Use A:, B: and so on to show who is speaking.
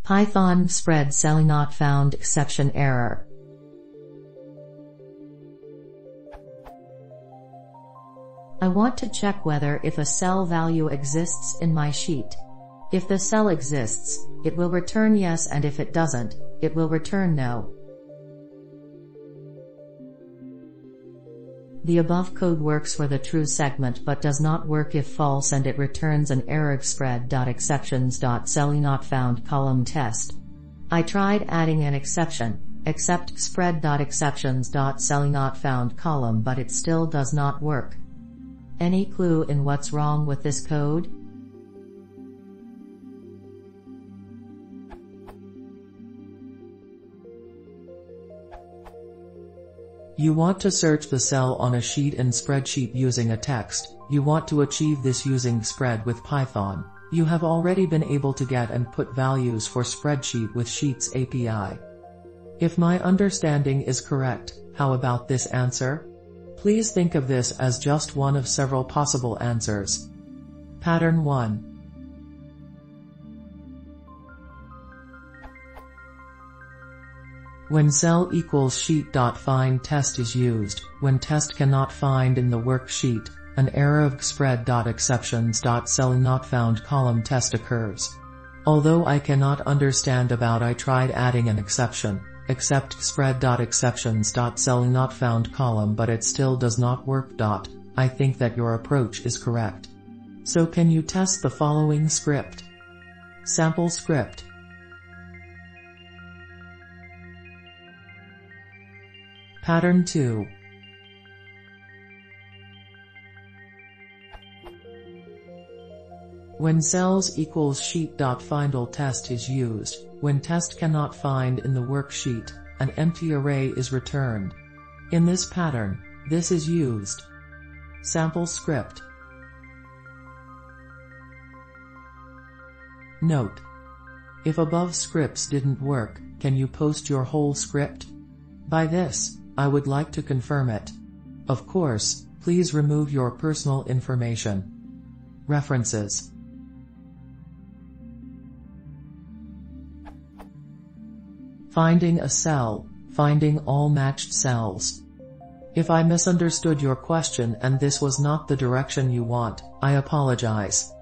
A: Python spread CellNotFound exception error. I want to check whether if a cell value exists in my sheet. If the cell exists, it will return yes, and if it doesn't, it will return no. The above code works for the true segment but does not work if false, and it returns an error gspread.exceptions.CellNotFound column test. I tried adding an exception, except spread.exceptions.CellNotFound column, but it still does not work. Any clue in what's wrong with this code?
B: You want to search the cell on a sheet in spreadsheet using a text. You want to achieve this using spread with Python. You have already been able to get and put values for spreadsheet with Sheets API. If my understanding is correct, how about this answer? Please think of this as just one of several possible answers. Pattern 1. When cell equals sheet.find test is used, when test cannot find in the worksheet, an error of gspread.exceptions.CellNotFound column test occurs. Although I cannot understand about I tried adding an exception, except spread.exceptions.CellNotFound column, but it still does not work. I think that your approach is correct. So can you test the following script? Sample script. Pattern 2. When cells equals sheet.findall test is used, when test cannot find in the worksheet, an empty array is returned. In this pattern, this is used. Sample script. Note: if above scripts didn't work, can you post your whole script? By this, I would like to confirm it. Of course, please remove your personal information. References. Finding a cell, finding all matched cells. If I misunderstood your question and this was not the direction you want, I apologize.